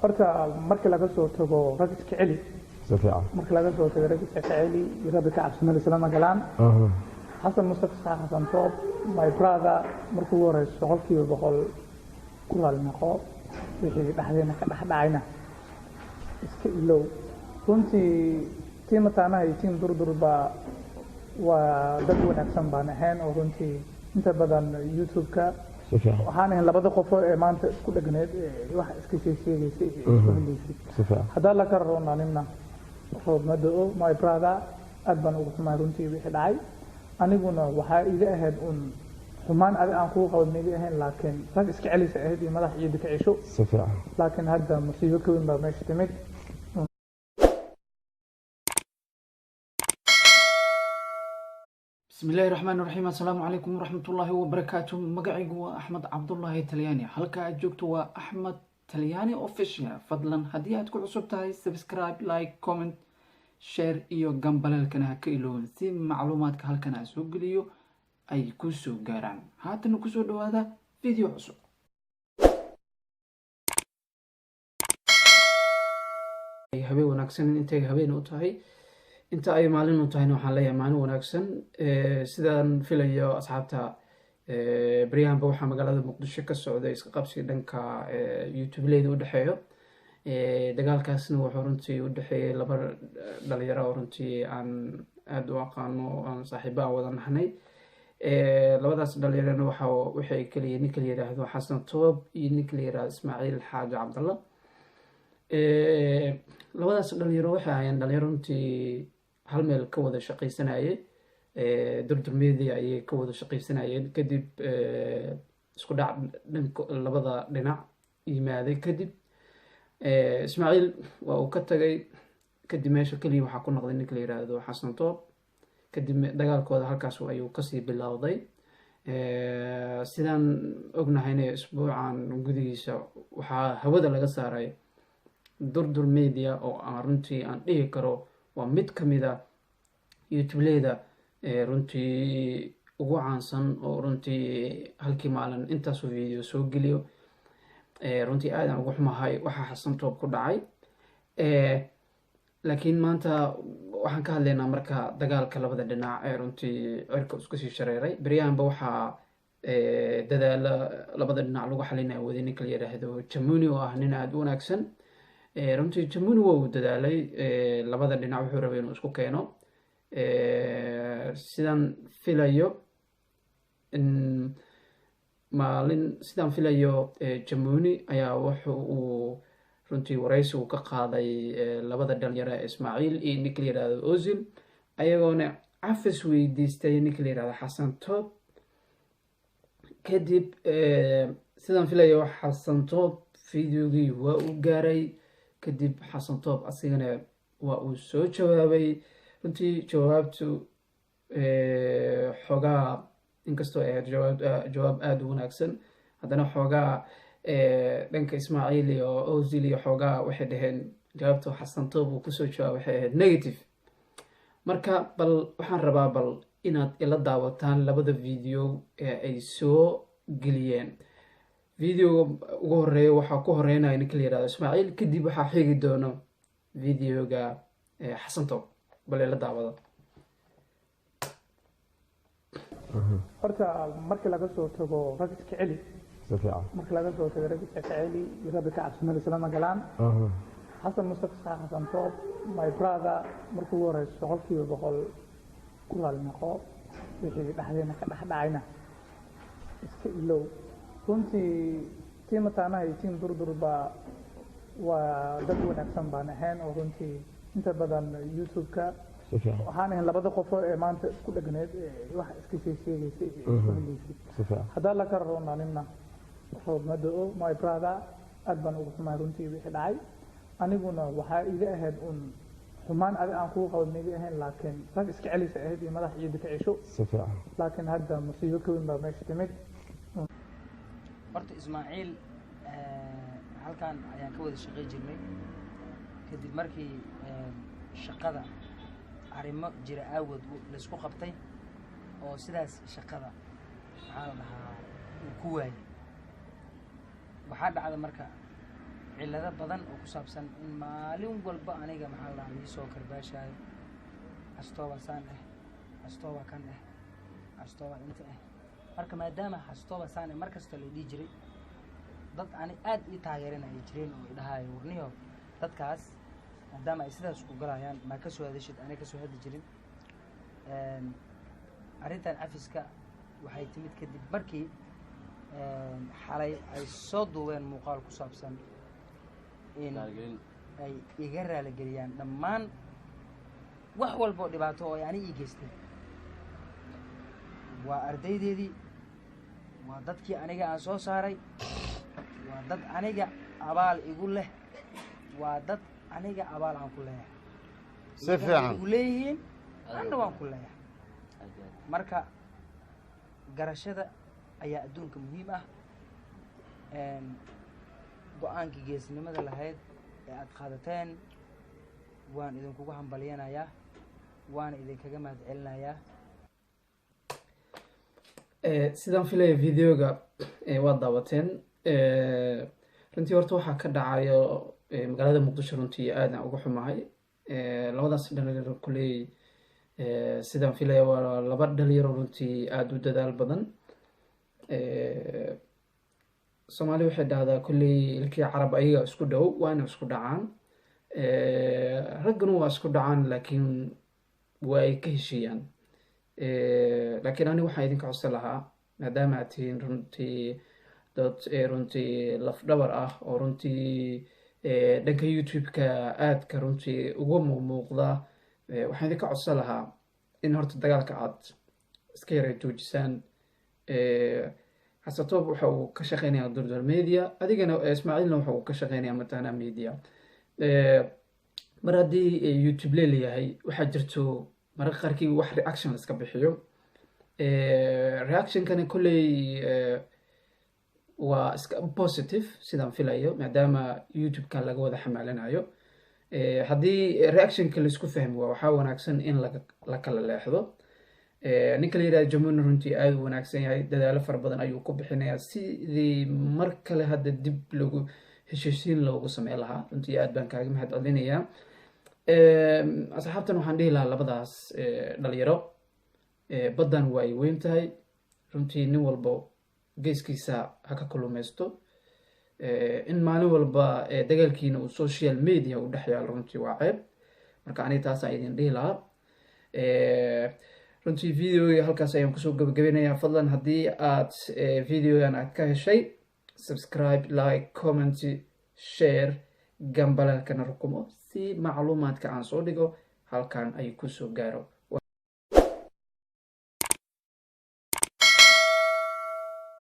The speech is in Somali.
horta markii laga soo tago rag iska celi سفيعة markii laga soo tago rag iska celi rabbi ka cabsana isla magalaan xasan mustafa xasan toob my brother markuu warayso qolkiiba boqol ku raalnaqo wixii dhaxdeena ka dhaxdhacayna iska ilow runtii tiimataana ay tiim durdurba waa dad wanaagsan baan ahayn oo runtii inta badan youtube-ka سفيعة waxaan ahayn labada qof ee maanta isku dhagneed wax iska sheegaysay سفيعة hadaa la ka roonanina roobmada oo my brother aad baan ugu xumaa runtii wixii dhacay aniguna waxaa iga ahayd un xumaan adi aan kugu qaban iga ahayn laakiin rag iska celisa ahayd iyo madax ciidi ka cisho سفيعة laakiin hadda musiibo ka weyn baa meesha timid بسم الله الرحمن الرحيم السلام عليكم ورحمة الله وبركاته مقعيق أحمد عبد الله تلياني حلقة جوكت أحمد تلياني أوفيشيال فضلا هديات كل عصبتها سبسكرايب لايك كومنت شير إيو قنبل الكنها كيلون سي معلومات كهالكنها سوق ليو أي كسو قاران هاتنو كسو دو هذا فيديو عصب أي هبي وناكسن انتي هبي نوتاهي inta ay maalin u tahayna waxaan leeyahay maalin wanaagsan sidaan filayo asxaabta baryahanba waxaa magaalada muqdisho ka socday iska qabsi dhanka youtube-leyda u dhexeeyo dagaalkaasna wuxuu runtii u dhexeeyay laba dhalinyaro oo runtii aan aada u aqaano aan saaxiibo aan wada nahnay labadaas dhalinyarona waxay kaliya ninka la yiraahdo xasan toob iyo ninka la yiraahdo ismaaciil xaaji cabdalla labadaas dhalinyaro waxay ahaayeen dhalinyaro runtii hal meel ka wada shaqaysanayay durdur media ayay ka wada shaqaysanayeen kadib isku dhac dhanka labada dhinac yimaaday kadib ismaaciil waa uu ka tagay kadib meesha keliya waxaa ku noqday ninka la yiraahdo xasan toob kadib dagaalkooda halkaas ayuu kasii bilowday sidaan ognahayna isbuucan gudigiisa waxaa hawada laga saaray durdur media oo aan runtii aan dhihi karo waa mid ka mid a youtube-leyda runtii ugu caansan oo runtii halkii maalin intaasoo video soo geliyo runtii aadaan ugu xumahay waxaa xasan toob ku dhacay laakiin maanta waxaan ka hadlaynaa marka dagaalka labada dhinac ee runtii cirka isku sii shareeray baryahanba waxaa dadaala labada dhinac lagu xalinaya waday ninka la yiraahdo jamuni oo ah nin aada u wanaagsan runtii jamuni waa uu dadaalay labada dhinac wuxuu rabay inuu isku keeno sidaan filayo jamuni ayaa wuxu uu runtii waraysi uu ka qaaday labada dhalinyaro ee ismaaciil iyo ninka la yirahdo ozil ayagoona cafis weydiistay ninka la yirahdo xasan toob kadib sidaan filayo xasan toob videogii waa uu gaaray kadib xasan toob asigana waa uu soo jawaabay runtii jawaabtu xoogaa inkastoo ay ahayd jawaab aada u wanaagsan haddana xoogaa dhanka ismaaciil iyo ozil iyo xoogaa waxay dhaheen jawaabtu xasan toob uu kusoo jawaab waxay ahayd negative marka bal waxaan rabaa bal inaad ila daawataan labada video ee ay soo geliyeen videoga ugu horeeya waxaa ku horeynaya ninka la yirahdo ismaaciil kadib waxaa xigi doono videoga xasan toob bal ila daawada horta markii laga soo tago rag iska celi سفيعة markii laga soo tago rag iska celi rabbi ka cabsana isla magalaan xasan mustafa xasan toob my brother markuu warayso qolkiiba boqol ku raalnaqo wixii dhaxdeena ka dhaxdhacayna iska ilow runtii tiimataana ay tiim durdurba waa dad wanaagsan baan ahayn oo runtii inta badan youtube-ka سفيعة waxaan ahayn labada qof ee maanta isku dhagneed wax iska sheegaysay سفيعة hadaa la ka roonanina roobmada oo my brother aad baan ugu xumaa runtii wixii dhacay aniguna waxaa iga ahayd un xumaan adi aan kugu qaban iga ahayn laakiin rag iska celisa ahayd iyo madax ciidi ka cisho سفيعة laakiin hadda musiibo ka weyn baa meesha timid horta ismaaciil halkan ayaan ka wada shaqay jirnay kadib markii shaqada arrimo jira aawad laisku qabtay oo sidaas shaqada maxaa la dhahaa uu ku waayay waxaa dhacda marka cillado badan oo ku saabsan in maalin walba aniga maxaa la ii soo karbaashaayo astooba saan astooba kan astooba inta marka maadaama astooba saan mar kasta la dhihi jiray dad ani aad ii taageerinaya jireen oo idhahayo warniyo dadkaas maadaama ay sidaas ku galayaan ma ka soo hadashid ani ka soo hadli jirin arrintan cafiska waxay timid kadib markii xalay ay soo duubeen muuqaal ku saabsan in ay iga raaligeliyaan dhammaan wax walba oo dhibaato oo ay ani ii geystay waa ardaydeedii waa dadkii aniga aan soo saaray waa dad aniga abaal igu leh waa dad aniga abaal aan ku leeyahay si fiican igu leeyihiin anna waan ku leeyahay marka garashada ayaa adduunka muhiim ah go-aankii geesnimada lahayd ee aad qaadateen waan idinkugu hambalyanayaa waana idinkaga mahad celinayaa sidaan filaya videoga waad daawateen runtii horta waxaa ka dhacayo magaalada muqdisho runtii aadaan uga xumahay labadaas dhalinyaro kuley sidaan filaya waa laba dhalinyaro runtii aada u dadaal badan soomaali waxay dhahdaa kulley ilkii carab ayaga isku dhow waa inay isku dhacaan raggana waa isku dhacaan laakiin waa ay ka heshiiyaan laakiin ani waxaan idinka codsan lahaa maadaama aad tihiin runtii dad runtii lafdhabar ah oo runtii dhanka youtube-ka aadka runtii uga muuqda waxaan idinka codsan lahaa in horta dagaalka aad iska yara joojisaan xasatoob waxa uu ka shaqeynaya durdar media adigana ismaaciilna waxa uu ka shaqeynaya matana media mar haddii youtube leeleeyahay waxaa jirto mararka qaarkii wax reaction iska bixiyo reactionkana kolley waa iska positive sidaan filayo maadaama youtube-ka laga wada xamaalinayo haddii reactionka laisku fahmi waa waxaa wanaagsan in la kala leexdo ninka la yidhahda jamhuurna runtii aada u wanaagsan yahay dadaalo fara badan ayuu ku bixinayaa sidii mar kale hadda dib lagu heshiisiin loogu sameyn lahaa runtii aad baan kaaga mahad celinayaa asxaabtan waxaan dhihi lahaa labadaas dhalinyaro baddan waa ay weyn tahay runtii nin walba geeskiisa ha ka kalumaysto in maalin walba dagaalkiina uu social media u dhex yaalo runtii waa ceeb marka aniga taasaan idin dhihi lahaa runtii videoga halkaas ayaan kusoo gabagabinayaa fadlan haddii aad videogan aad ka heshay subscribe like comment share gambalalkana rukumo si macluumaadka aan soo dhigo halkan ay kusoo gaaro